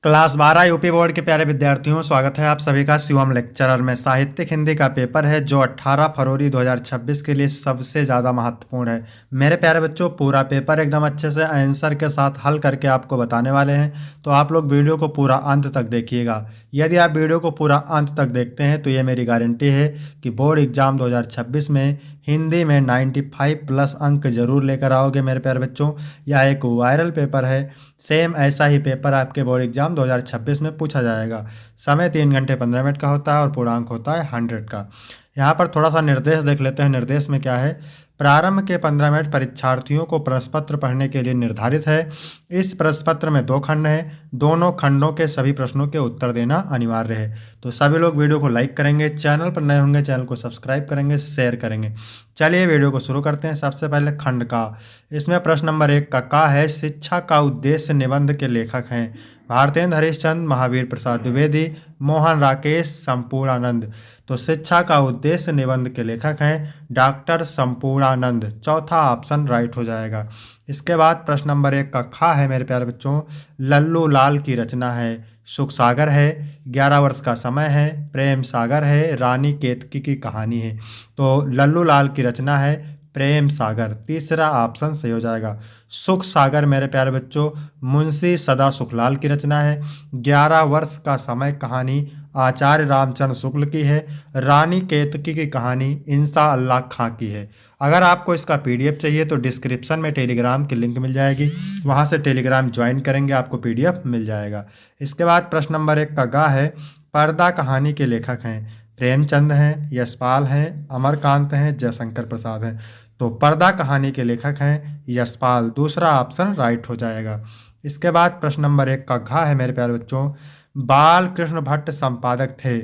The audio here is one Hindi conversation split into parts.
क्लास 12 यूपी बोर्ड के प्यारे विद्यार्थियों, स्वागत है आप सभी का शिवम लेक्चरर में। साहित्यिक हिंदी का पेपर है जो 18 फरवरी 2026 के लिए सबसे ज़्यादा महत्वपूर्ण है। मेरे प्यारे बच्चों, पूरा पेपर एकदम अच्छे से आंसर के साथ हल करके आपको बताने वाले हैं, तो आप लोग वीडियो को पूरा अंत तक देखिएगा। यदि आप वीडियो को पूरा अंत तक देखते हैं तो ये मेरी गारंटी है कि बोर्ड एग्जाम 2026 में हिंदी में 95 प्लस अंक जरूर लेकर आओगे मेरे प्यारे बच्चों। यह एक वायरल पेपर है, सेम ऐसा ही पेपर आपके बोर्ड एग्जाम 2026 में पूछा जाएगा। समय 3 घंटे 15 मिनट का होता है और पूर्णांक होता है 100 का। यहाँ पर थोड़ा सा निर्देश देख लेते हैं। निर्देश में क्या है? प्रारंभ के 15 मिनट परीक्षार्थियों को प्रश्न पत्र पढ़ने के लिए निर्धारित है। इस प्रश्न पत्र में 2 खंड हैं, दोनों खंडों के सभी प्रश्नों के उत्तर देना अनिवार्य है। तो सभी लोग वीडियो को लाइक करेंगे, चैनल पर नए होंगे चैनल को सब्सक्राइब करेंगे, शेयर करेंगे। चलिए वीडियो को शुरू करते हैं। सबसे पहले खंड का, इसमें प्रश्न नंबर 1 का है शिक्षा का उद्देश्य निबंध के लेखक हैं भारतेंद्र हरिश्चंद्र, महावीर प्रसाद द्विवेदी, मोहन राकेश, संपूर्णानंद। तो शिक्षा का उद्देश्य निबंध के लेखक हैं डॉक्टर संपूर्णानंद। चौथा ऑप्शन राइट हो जाएगा। इसके बाद प्रश्न नंबर 1 का है मेरे प्यारे बच्चों, लल्लू लाल की रचना है। सुख सागर है, 11 वर्ष का समय है, प्रेम सागर है, रानी केतकी की कहानी है। तो लल्लू लाल की रचना है प्रेम सागर। तीसरा ऑप्शन सही हो जाएगा। सुख सागर मेरे प्यारे बच्चों मुंशी सदा सुखलाल की रचना है। 11 वर्ष का समय कहानी आचार्य रामचंद्र शुक्ल की है। रानी केतकी की कहानी इंसा अल्लाह खां की है। अगर आपको इसका पीडीएफ चाहिए तो डिस्क्रिप्शन में टेलीग्राम की लिंक मिल जाएगी, वहां से टेलीग्राम ज्वाइन करेंगे आपको पीडीएफ मिल जाएगा। इसके बाद प्रश्न नंबर 1 का है पर्दा कहानी के लेखक हैं प्रेमचंद हैं, यशपाल हैं, अमरकांत हैं, जयशंकर प्रसाद हैं। तो पर्दा कहानी के लेखक हैं यशपाल। दूसरा ऑप्शन राइट हो जाएगा। इसके बाद प्रश्न नंबर 1 का है मेरे प्यारे बच्चों, बाल कृष्ण भट्ट संपादक थे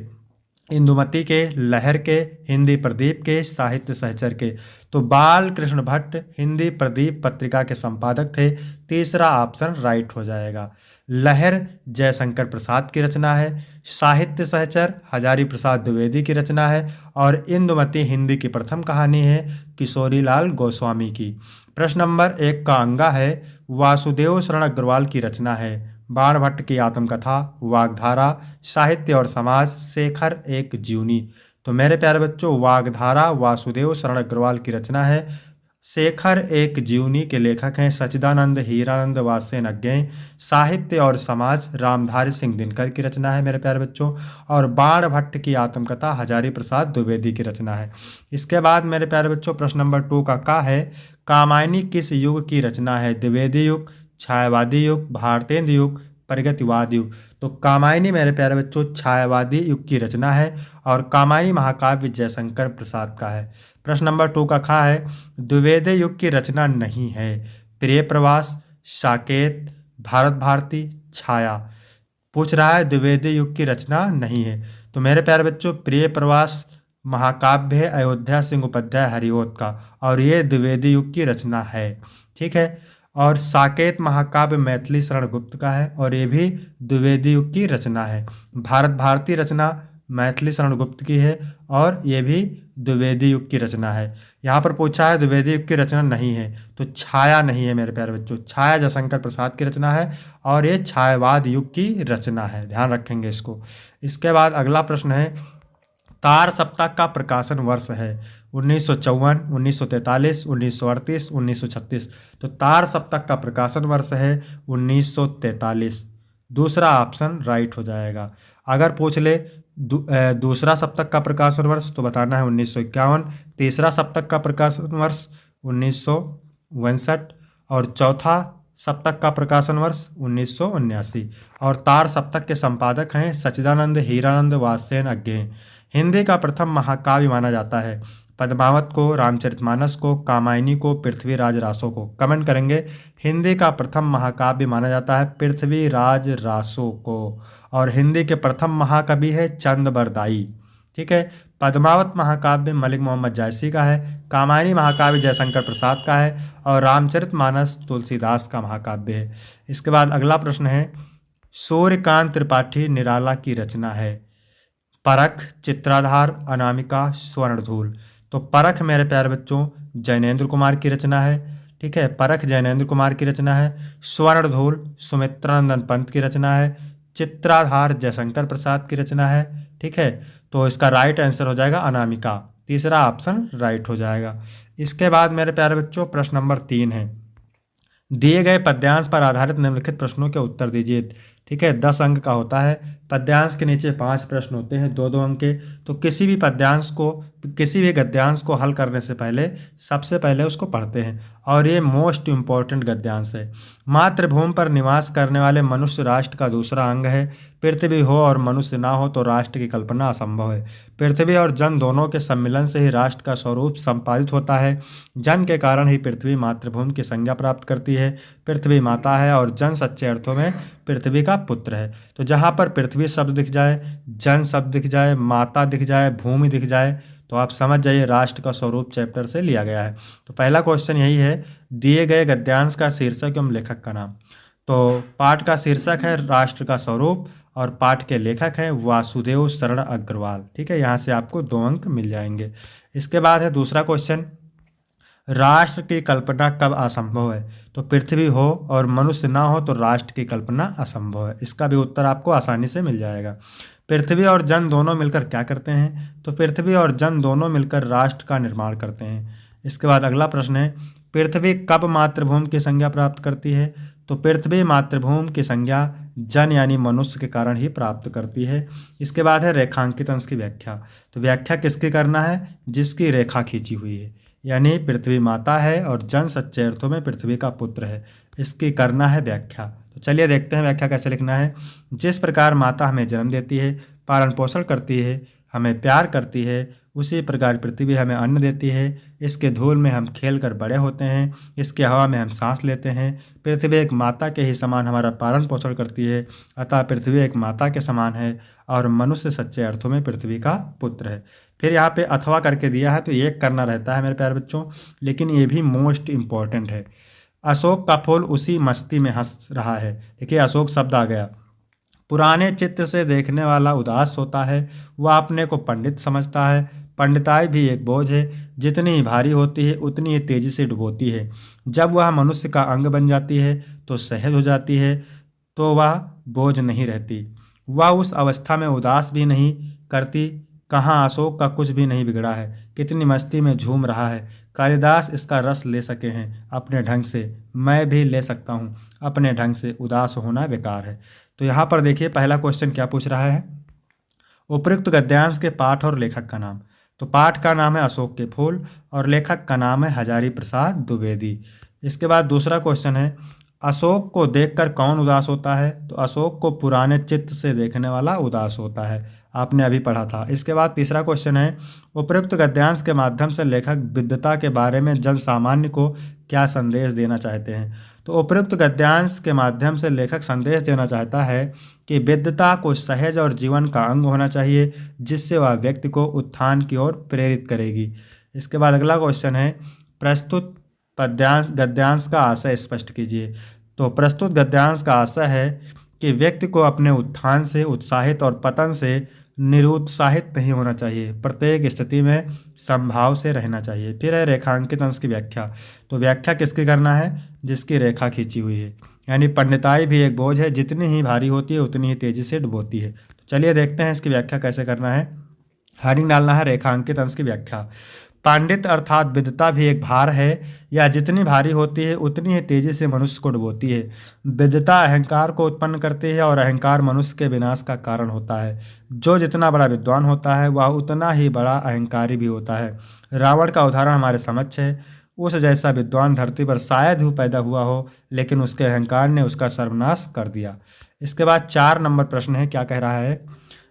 इंदुमती के, लहर के, हिंदी प्रदीप के, साहित्य सहचर के। तो बाल कृष्ण भट्ट हिंदी प्रदीप पत्रिका के संपादक थे। तीसरा ऑप्शन राइट हो जाएगा। लहर जयशंकर प्रसाद की रचना है, साहित्य सहचर हजारी प्रसाद द्विवेदी की रचना है और इंदुमती हिंदी की प्रथम कहानी है किशोरीलाल गोस्वामी की। प्रश्न नंबर 1 का अंगा है वासुदेव शरण अग्रवाल की रचना है बाण भट्ट की आत्मकथा, वागधारा, साहित्य और समाज, शेखर एक जीवनी। तो मेरे प्यारे बच्चों वागधारा वासुदेव शरण अग्रवाल की रचना है। शेखर एक जीवनी के लेखक हैं सच्चिदानंद हीरानंद वासेन अज्ञेय। साहित्य और समाज रामधारी सिंह दिनकर की रचना है मेरे प्यारे बच्चों। और बाण भट्ट की आत्मकथा हजारी प्रसाद द्विवेदी की रचना है। इसके बाद मेरे प्यारे बच्चों प्रश्न नंबर 2 का है कामायनी किस युग की रचना है? द्विवेदी युग, छायावादी युग, भारतेंद्र युग, प्रगतिवाद युग। तो कामायनी मेरे प्यारे बच्चों छायावादी युग की रचना है और कामायनी महाकाव्य जयशंकर प्रसाद का है। प्रश्न नंबर 2 का है द्विवेदी युग की रचना नहीं है? प्रिय प्रवास, साकेत, भारत भारती, छाया। पूछ रहा है द्विवेदी युग की रचना नहीं है। तो मेरे प्यारे बच्चों प्रिय प्रवास महाकाव्य है अयोध्या सिंह उपाध्याय हरिओत का और ये द्विवेदी युग की रचना है। ठीक है। और साकेत महाकाव्य मैथिली शरण गुप्त का है और ये भी द्विवेदी युग की रचना है। भारत भारती रचना मैथिली शरण गुप्त की है और ये भी द्विवेदी युग की रचना है। यहाँ पर पूछा है द्विवेदी युग की रचना नहीं है, तो छाया नहीं है मेरे प्यारे बच्चों। छाया जयशंकर प्रसाद की रचना है और ये छायावाद युग की रचना है, ध्यान रखेंगे इसको। इसके बाद अगला प्रश्न है तार सप्ताह का प्रकाशन वर्ष है 1954, 1943, 1938, 1936। तो तार सप्ताह का प्रकाशन वर्ष है 1943। दूसरा ऑप्शन राइट हो जाएगा। अगर पूछ ले दूसरा सप्तक का प्रकाशन वर्ष तो बताना है 1951, तीसरा सप्तक का प्रकाशन वर्ष 1962 और चौथा सप्तक का प्रकाशन वर्ष 1979। और तार सप्तक के संपादक हैं सच्चिदानंद हीरानंद वासेन अज्ञेय। हिंदी का प्रथम महाकाव्य माना जाता है पद्मावत को, रामचरितमानस को, कामायनी को, पृथ्वीराज रासो को। कमेंट करेंगे हिंदी का प्रथम महाकाव्य माना जाता है पृथ्वीराज रासो को और हिंदी के प्रथम महाकवि है चंद बरदाई। ठीक है। पद्मावत महाकाव्य मलिक मोहम्मद जायसी का है, कामायनी महाकाव्य जयशंकर प्रसाद का है और रामचरितमानस तुलसीदास का महाकाव्य है। इसके बाद अगला प्रश्न है सूर्यकांत त्रिपाठी निराला की रचना है परख, चित्राधार, अनामिका, स्वर्णधूल। तो परख मेरे प्यारे बच्चों जैनेंद्र कुमार की रचना है। ठीक है, परख जैनेंद्र कुमार की रचना है। स्वर्णधूल सुमित्रानंदन पंत की रचना है। चित्राधार जयशंकर प्रसाद की रचना है। ठीक है, तो इसका राइट आंसर हो जाएगा अनामिका। तीसरा ऑप्शन राइट हो जाएगा। इसके बाद मेरे प्यारे बच्चों प्रश्न नंबर 3 है, दिए गए पद्यांश पर आधारित निम्नलिखित प्रश्नों के उत्तर दीजिए। ठीक है, 10 अंक का होता है। पद्यांश के नीचे 5 प्रश्न होते हैं, 2-2 अंक के। तो किसी भी गद्यांश को हल करने से पहले सबसे पहले उसको पढ़ते हैं, और ये मोस्ट इम्पॉर्टेंट गद्यांश है। मातृभूमि पर निवास करने वाले मनुष्य राष्ट्र का दूसरा अंग है। पृथ्वी हो और मनुष्य ना हो तो राष्ट्र की कल्पना असंभव है। पृथ्वी और जन दोनों के सम्मिलन से ही राष्ट्र का स्वरूप संपादित होता है। जन के कारण ही पृथ्वी मातृभूमि की संज्ञा प्राप्त करती है। पृथ्वी माता है और जन सच्चे अर्थों में पृथ्वी का पुत्र है। तो जहाँ पर पृथ्वी शब्द दिख जाए, जन शब्द दिख जाए, माता दिख जाए, भूमि दिख जाए, तो आप समझ जाइए राष्ट्र का स्वरूप चैप्टर से लिया गया है। तो पहला क्वेश्चन यही है, दिए गए गद्यांश का शीर्षक एवं लेखक का नाम। तो पाठ का शीर्षक है राष्ट्र का स्वरूप और पाठ के लेखक हैं वासुदेव शरण अग्रवाल। ठीक है, यहाँ से आपको 2 अंक मिल जाएंगे। इसके बाद है दूसरा क्वेश्चन, राष्ट्र की कल्पना कब असंभव है। तो पृथ्वी हो और मनुष्य ना हो तो राष्ट्र की कल्पना असंभव है। इसका भी उत्तर आपको आसानी से मिल जाएगा। पृथ्वी और जन दोनों मिलकर क्या करते हैं। तो पृथ्वी और जन दोनों मिलकर राष्ट्र का निर्माण करते हैं। इसके बाद अगला प्रश्न है, पृथ्वी कब मातृभूमि की संज्ञा प्राप्त करती है। तो पृथ्वी मातृभूमि की संज्ञा जन यानी मनुष्य के कारण ही प्राप्त करती है। इसके बाद है रेखांकित अंश की व्याख्या। तो व्याख्या किसकी करना है, जिसकी रेखा खींची हुई है, यानी पृथ्वी माता है और जन सच्चे अर्थों में पृथ्वी का पुत्र है, इसकी करना है व्याख्या। तो चलिए देखते हैं व्याख्या कैसे लिखना है। जिस प्रकार माता हमें जन्म देती है, पालन पोषण करती है, हमें प्यार करती है, उसी प्रकार पृथ्वी हमें अन्न देती है। इसके धूल में हम खेल कर बड़े होते हैं, इसके हवा में हम सांस लेते हैं। पृथ्वी एक माता के ही समान हमारा पालन पोषण करती है, अतः पृथ्वी एक माता के समान है और मनुष्य सच्चे अर्थों में पृथ्वी का पुत्र है। फिर यहाँ पे अथवा करके दिया है, तो ये करना रहता है मेरे प्यारे बच्चों, लेकिन ये भी मोस्ट इम्पॉर्टेंट है। अशोक का फूल उसी मस्ती में हंस रहा है। देखिए अशोक शब्द आ गया। पुराने चित्र से देखने वाला उदास होता है, वह अपने को पंडित समझता है। पंडिताई भी एक बोझ है, जितनी ही भारी होती है उतनी ही तेजी से डुबोती है। जब वह मनुष्य का अंग बन जाती है तो सहज हो जाती है, तो वह बोझ नहीं रहती। वह उस अवस्था में उदास भी नहीं करती। कहाँ अशोक का कुछ भी नहीं बिगड़ा है, कितनी मस्ती में झूम रहा है। कालिदास इसका रस ले सके हैं अपने ढंग से, मैं भी ले सकता हूँ अपने ढंग से, उदास होना बेकार है। तो यहाँ पर देखिए पहला क्वेश्चन क्या पूछ रहा है, उपयुक्त गद्यांश के पाठ और लेखक का नाम। तो पाठ का नाम है अशोक के फूल और लेखक का नाम है हजारी प्रसाद द्विवेदी। इसके बाद दूसरा क्वेश्चन है, अशोक को देखकर कौन उदास होता है। तो अशोक को पुराने चित्त से देखने वाला उदास होता है, आपने अभी पढ़ा था। इसके बाद तीसरा क्वेश्चन है, उपयुक्त गद्यांश के माध्यम से लेखक विद्वता के बारे में जन सामान्य को क्या संदेश देना चाहते हैं। तो उपयुक्त गद्यांश के माध्यम से लेखक संदेश देना चाहता है कि विद्वता को सहज और जीवन का अंग होना चाहिए, जिससे वह व्यक्ति को उत्थान की ओर प्रेरित करेगी। इसके बाद अगला क्वेश्चन है, प्रस्तुत गद्यांश का आशय स्पष्ट कीजिए। तो प्रस्तुत गद्यांश का आशय है कि व्यक्ति को अपने उत्थान से उत्साहित और पतन से निरुत्साहित नहीं होना चाहिए, प्रत्येक स्थिति में समभाव से रहना चाहिए। फिर है रेखांकित अंश की व्याख्या। तो व्याख्या किसकी करना है, जिसकी रेखा खींची हुई है, यानी पंडिताई भी एक बोझ है, जितनी ही भारी होती है उतनी ही तेजी से डुबोती है। तो चलिए देखते हैं इसकी व्याख्या कैसे करना है। हेडिंग डालना है रेखांकित अंश की व्याख्या। पांडित अर्थात विद्वता भी एक भार है, यह जितनी भारी होती है उतनी ही तेजी से मनुष्य को डुबोती है। विद्वता अहंकार को उत्पन्न करती है और अहंकार मनुष्य के विनाश का कारण होता है। जो जितना बड़ा विद्वान होता है वह उतना ही बड़ा अहंकारी भी होता है। रावण का उदाहरण हमारे समक्ष है। उस जैसा विद्वान धरती पर शायद ही पैदा हुआ हो, लेकिन उसके अहंकार ने उसका सर्वनाश कर दिया। इसके बाद 4 नंबर प्रश्न है, क्या कह रहा है,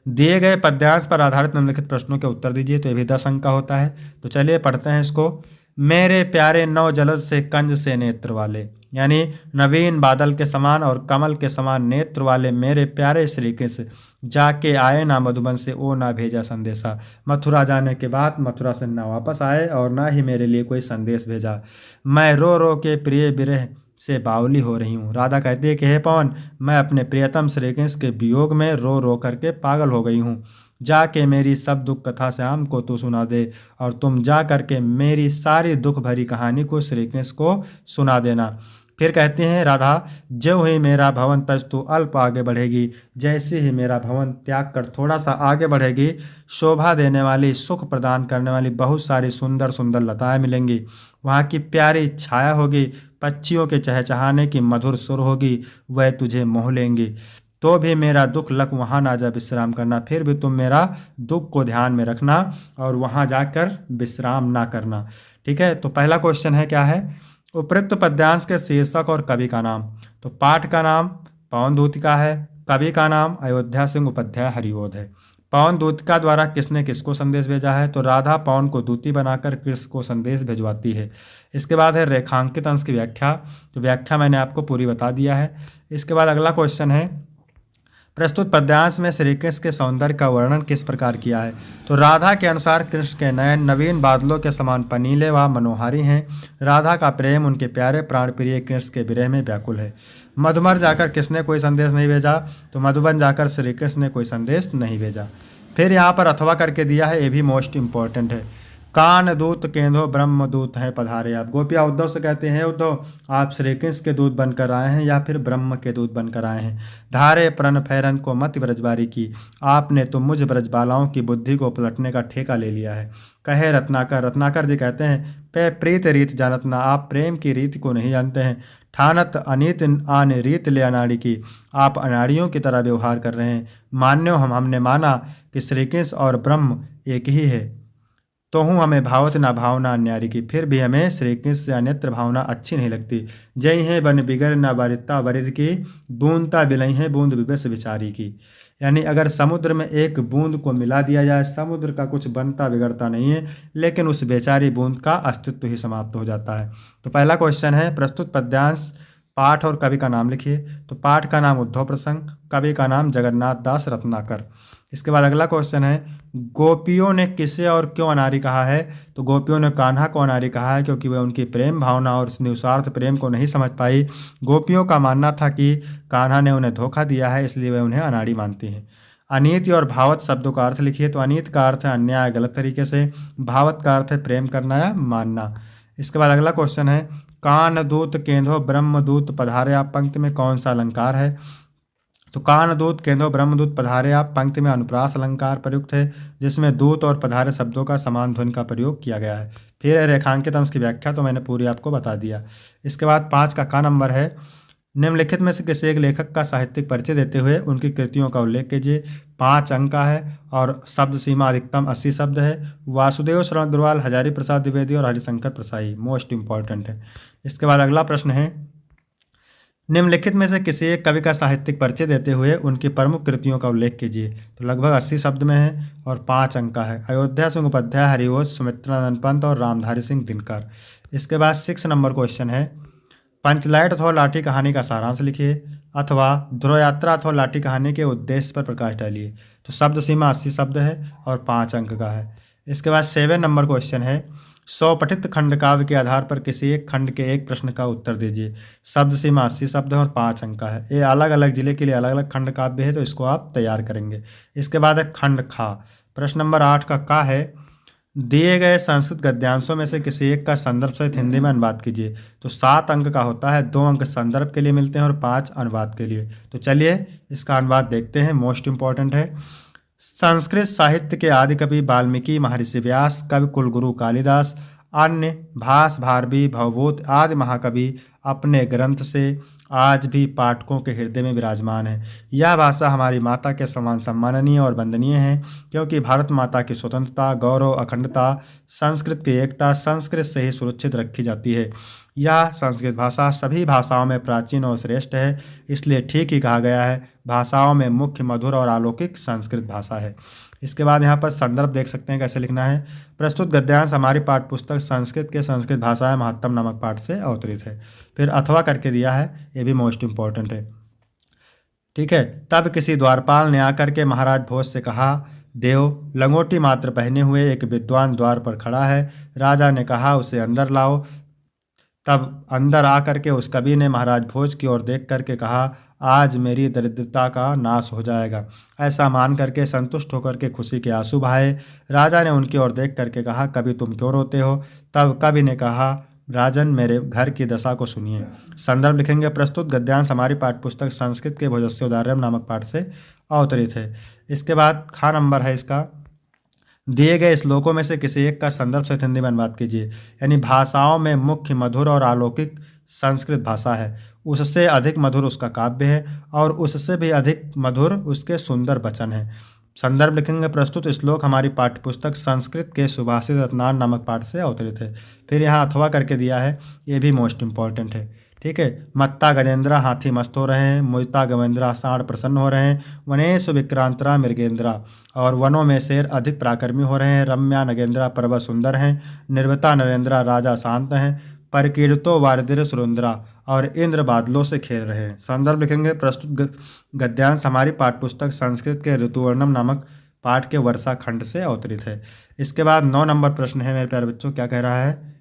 दिए गए पद्यांश पर आधारित निम्नलिखित प्रश्नों के उत्तर दीजिए। तो ये भी 10 अंक का होता है। तो चलिए पढ़ते हैं इसको। मेरे प्यारे नौ जलद से कंज से नेत्र वाले, यानी नवीन बादल के समान और कमल के समान नेत्र वाले मेरे प्यारे श्री कृष्ण, जाके आए ना मधुबन से ओ ना भेजा संदेशा। मथुरा जाने के बाद मथुरा से ना वापस आए और ना ही मेरे लिए कोई संदेश भेजा। मैं रो रो के प्रिय विरह से बावली हो रही हूँ। राधा कहती है कि हे पवन, मैं अपने प्रियतम श्री कृष्ण के वियोग में रो रो करके पागल हो गई हूँ। जाके मेरी सब दुख कथा श्याम को तू सुना दे, और तुम जा करके मेरी सारी दुख भरी कहानी को श्री कृष्ण को सुना देना। फिर कहती हैं राधा, ज्यों ही मेरा भवन तस्तु अल्प आगे बढ़ेगी, जैसे ही मेरा भवन त्याग कर थोड़ा सा आगे बढ़ेगी, शोभा देने वाली, सुख प्रदान करने वाली बहुत सारी सुंदर सुंदर लताएं मिलेंगी। वहाँ की प्यारी छाया होगी, पक्षियों के चहचहाने की मधुर सुर होगी, वह तुझे मोह लेंगी। तो भी मेरा दुख लख वहाँ ना जा विश्राम करना, फिर भी तुम मेरा दुख को ध्यान में रखना और वहाँ जाकर विश्राम ना करना। ठीक है, तो पहला क्वेश्चन है क्या है, उपरोक्त पद्यांश के शीर्षक और कवि का नाम। तो पाठ का नाम पवन दूतिका है, कवि का नाम अयोध्या सिंह उपाध्याय हरिओध है। पवन दूतिका द्वारा किसने किसको संदेश भेजा है, तो राधा पवन को दूती बनाकर कृष्ण को संदेश भिजवाती है। इसके बाद है रेखांकित अंश की व्याख्या। तो व्याख्या मैंने आपको पूरी बता दिया है। इसके बाद अगला क्वेश्चन है, प्रस्तुत पद्यांश में श्री कृष्ण के सौंदर्य का वर्णन किस प्रकार किया है। तो राधा के अनुसार कृष्ण के नयन नवीन बादलों के समान पनीले व मनोहारी हैं। राधा का प्रेम उनके प्यारे प्राण प्रिय कृष्ण के विरह में व्याकुल है। मधुमर जाकर किसने कोई संदेश नहीं भेजा, तो मधुबन जाकर श्री कृष्ण ने कोई संदेश नहीं भेजा। फिर यहाँ पर अथवा करके दिया है, ये भी मोस्ट इंपॉर्टेंट है। कान दूत केंदो ब्रह्म दूत हैं पधारे आप। गोपिया उद्धव से कहते हैं, उद्धव आप श्री कृष्ण के दूत बनकर आए हैं या फिर ब्रह्म के दूत बनकर आए हैं। धारे प्रण फैरन को मत ब्रजबारी की, आपने तो मुझ ब्रजबालाओं की बुद्धि को पलटने का ठेका ले लिया है। कहे रत्नाकर, रत्नाकर जी कहते हैं, पे प्रीत रीत जानत ना, आप प्रेम की रीत को नहीं जानते हैं। ठानत अनित आन रीत ले अनाड़ी की, आप अनाड़ियों की तरह व्यवहार कर रहे हैं। मान्यो हमने माना कि श्री कृष्ण और ब्रह्म एक ही है, तो हूँ हमें भावत ना भावना अन्यारी की, फिर भी हमें श्री कृष्ण से अन्यत्र भावना अच्छी नहीं लगती। जय है बन बिगर ना बारिता बरिद की, बूंदता बिलई है बूंद विवश विचारी की। यानी अगर समुद्र में एक बूंद को मिला दिया जाए, समुद्र का कुछ बनता बिगड़ता नहीं है, लेकिन उस बेचारी बूंद का अस्तित्व ही समाप्त हो जाता है। तो पहला क्वेश्चन है, प्रस्तुत पद्यांश पाठ और कवि का नाम लिखिए। तो पाठ का नाम उद्धव प्रसंग, कवि का नाम जगन्नाथ दास रत्नाकर। इसके बाद अगला क्वेश्चन है, गोपियों ने किसे और क्यों अनारी कहा है। तो गोपियों ने कान्हा को अनारी कहा है क्योंकि वह उनकी प्रेम भावना और उस निस्वार्थ प्रेम को नहीं समझ पाई। गोपियों का मानना था कि कान्हा ने उन्हें धोखा दिया है, इसलिए वे उन्हें अनाड़ी मानती हैं। अनीति और भावत शब्दों का अर्थ लिखिए। तो अनीत का अर्थ है अन्याय गलत तरीके से, भावत का अर्थ है प्रेम करना या मानना। इसके बाद अगला क्वेश्चन है, कान दूत केंदो ब्रह्मदूत पधारे आप पंक्ति में कौन सा अलंकार है। तो कान दूत केंदो ब्रह्मदूत पधारे आप पंक्ति में अनुप्रास अलंकार प्रयुक्त है, जिसमें दूत और पधारे शब्दों का समान ध्वनि का प्रयोग किया गया है। फिर है रेखांकित अंश की व्याख्या, तो मैंने पूरी आपको बता दिया। इसके बाद 5 का नंबर है, निम्नलिखित में से किसी एक लेखक का साहित्यिक परिचय देते हुए उनकी कृतियों का उल्लेख कीजिए। 5 अंक का है और शब्द सीमा अधिकतम 80 शब्द है। वासुदेव शरण अग्रवाल, हजारी प्रसाद द्विवेदी और हरिशंकर प्रसाई मोस्ट इंपॉर्टेंट है। इसके बाद अगला प्रश्न है, निम्नलिखित में से किसी एक कवि का साहित्यिक परिचय देते हुए उनकी प्रमुख कृतियों का उल्लेख कीजिए। तो लगभग 80 शब्द में है और 5 अंक का है। अयोध्या सिंह उपाध्याय हरिओध, सुमित्रानंद पंत और रामधारी सिंह दिनकर। इसके बाद 6 नंबर क्वेश्चन है, पंचलाइट अथवा लाठी कहानी का सारांश लिखिए अथवा ध्रुव यात्रा अथवा लाठी कहानी के उद्देश्य पर प्रकाश डालिए। तो शब्द सीमा 80 शब्द है और 5 अंक का है। इसके बाद 7 नंबर क्वेश्चन है, 100 पठित खंड काव्य के आधार पर किसी एक खंड के एक प्रश्न का उत्तर दीजिए। शब्द सीमा 80 शब्द है और 5 अंक का है। ये अलग अलग जिले के लिए अलग अलग खंड काव्य है, तो इसको आप तैयार करेंगे। इसके बाद है खंड खा। प्रश्न नंबर 8 का है, दिए गए संस्कृत गद्यांशों में से किसी एक का संदर्भ सहित हिंदी में अनुवाद कीजिए। तो 7 अंक का होता है, 2 अंक संदर्भ के लिए मिलते हैं और 5 अनुवाद के लिए। तो चलिए इसका अनुवाद देखते हैं, मोस्ट इंपॉर्टेंट है। संस्कृत साहित्य के आदि कवि वाल्मीकि, महर्षि व्यास, कवि कुलगुरु कालिदास, अन्य भास भारवी भवभूत आदि महाकवि अपने ग्रंथ से आज भी पाठकों के हृदय में विराजमान है। यह भाषा हमारी माता के समान सम्माननीय और वंदनीय है, क्योंकि भारत माता की स्वतंत्रता, गौरव, अखंडता, संस्कृत की एकता संस्कृत से ही सुरक्षित रखी जाती है। यह संस्कृत भाषा सभी भाषाओं में प्राचीन और श्रेष्ठ है, इसलिए ठीक ही कहा गया है, भाषाओं में मुख्य, मधुर और अलौकिक संस्कृत भाषा है। इसके बाद यहाँ पर संदर्भ देख सकते हैं कैसे लिखना है। प्रस्तुत गद्यांश हमारी पाठ्यपुस्तक संस्कृत के संस्कृत भाषा महत्तम नामक पाठ से अवतरित है। फिर अथवा करके दिया है, ये भी मोस्ट इंपॉर्टेंट है। ठीक है, तब किसी द्वारपाल ने आकर के महाराज भोज से कहा, देव लंगोटी मात्र पहने हुए एक विद्वान द्वार पर खड़ा है। राजा ने कहा, उसे अंदर लाओ। तब अंदर आकर के उस कवि ने महाराज भोज की ओर देख करके कहा, आज मेरी दरिद्रता का नाश हो जाएगा। ऐसा मान करके संतुष्ट होकर के खुशी के आंसू बहाए। राजा ने उनकी ओर देख करके कहा, कवि तुम क्यों रोते हो। तब कवि ने कहा, राजन मेरे घर की दशा को सुनिए। संदर्भ लिखेंगे प्रस्तुत गद्यांश हमारी पाठ्यपुस्तक संस्कृत के भोजस्य उदाहरण नामक पाठ से अवतरित है। इसके बाद खा नंबर है इसका, दिए गए श्लोकों में से किसी एक का संदर्भ सहित हिंदी में अनुवाद कीजिए। यानी भाषाओं में मुख्य मधुर और अलौकिक संस्कृत भाषा है, उससे अधिक मधुर उसका काव्य है और उससे भी अधिक मधुर उसके सुंदर वचन हैं। संदर्भ लिखेंगे प्रस्तुत श्लोक हमारी पाठ्यपुस्तक संस्कृत के सुभाषित रत्नान नामक पाठ से अवतरित है। फिर यहाँ अथवा करके दिया है, ये भी मोस्ट इंपॉर्टेंट है। ठीक है, मत्ता गजेंद्रा हाथी मस्त हो रहे हैं, मुजता गवेंद्रा साढ़ प्रसन्न हो रहे हैं, वनेश विक्रांतरा मृगेंद्रा और वनों में शेर अधिक पराक्रमी हो रहे हैं, रम्या नगेंद्रा पर्वत सुंदर हैं, निर्वता नरेंद्रा राजा शांत हैं, परकीर्तो वारिदिर सुरेंद्रा और इंद्र बादलों से खेल रहे हैं। संदर्भ लिखेंगे प्रस्तुत गद्यांश हमारी पाठ्यपुस्तक संस्कृत के ऋतुवर्णम नामक पाठ के वर्षा खंड से अवतरित है। इसके बाद 9 नंबर प्रश्न है मेरे प्यारे बच्चों, क्या कह रहा है,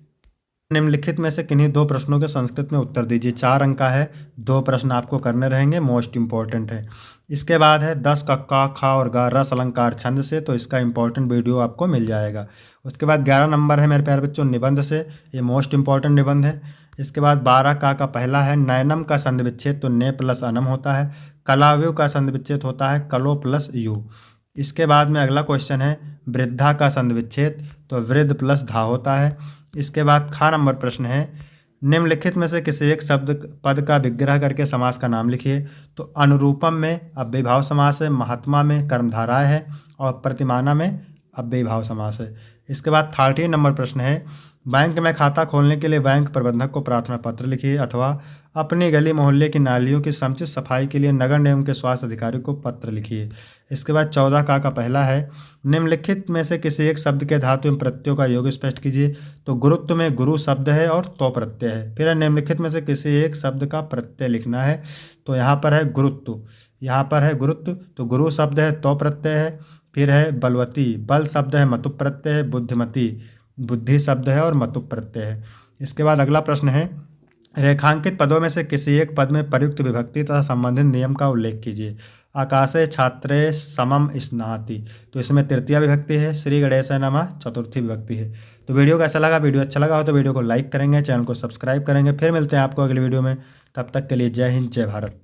निम्नलिखित में से किन्हीं 2 प्रश्नों के संस्कृत में उत्तर दीजिए। 4 अंक का है, 2 प्रश्न आपको करने रहेंगे, मोस्ट इंपॉर्टेंट है। इसके बाद है 10 कक्का खा और गा रस अलंकार छंद से, तो इसका इंपॉर्टेंट वीडियो आपको मिल जाएगा। उसके बाद 11 नंबर है मेरे प्यारे बच्चों निबंध से, ये मोस्ट इंपॉर्टेंट निबंध है। इसके बाद 12 का पहला है नैनम का संधि विच्छेद तो ने प्लस अनम होता है, कलाव्यू का संधि विच्छेद होता है कलो प्लस यू। इसके बाद में अगला क्वेश्चन है वृद्धा का संधि विच्छेद तो वृद्ध प्लस धा होता है। इसके बाद खा नंबर प्रश्न है निम्नलिखित में से किसी एक शब्द पद का विग्रह करके समास का नाम लिखिए। तो अनुरूपम में अव्ययीभाव समास है, महात्मा में कर्मधाराय है और प्रतिमाना में अव्ययीभाव समास है। इसके बाद 13 नंबर प्रश्न है बैंक में खाता खोलने के लिए बैंक प्रबंधक को प्रार्थना पत्र लिखिए अथवा अपनी गली मोहल्ले की नालियों की समुचित सफाई के लिए नगर निगम के स्वास्थ्य अधिकारी को पत्र लिखिए। इसके बाद 14 का पहला है निम्नलिखित में से किसी एक शब्द के धातु एवं प्रत्ययों का योग स्पष्ट कीजिए। तो गुरुत्व में गुरु शब्द है और तो प्रत्यय है। फिर निम्नलिखित में से किसी एक शब्द का प्रत्यय लिखना है। तो यहाँ पर है गुरुत्व, यहाँ पर है गुरुत्व तो गुरु शब्द है तो प्रत्यय है। फिर है बलवती, बल शब्द है मतु प्रत्यय है, बुद्धिमती बुद्धि शब्द है और मतु प्रत्यय है। इसके बाद अगला प्रश्न है रेखांकित पदों में से किसी एक पद में प्रयुक्त विभक्ति तथा संबंधित नियम का उल्लेख कीजिए। आकाशे छात्रे समम स्नाति तो इसमें तृतीया विभक्ति है, श्री गणेश नमः चतुर्थी विभक्ति है। तो वीडियो कैसा लगा, वीडियो अच्छा लगा हो तो वीडियो को लाइक करेंगे, चैनल को सब्सक्राइब करेंगे। फिर मिलते हैं आपको अगली वीडियो में, तब तक के लिए जय हिंद जय भारत।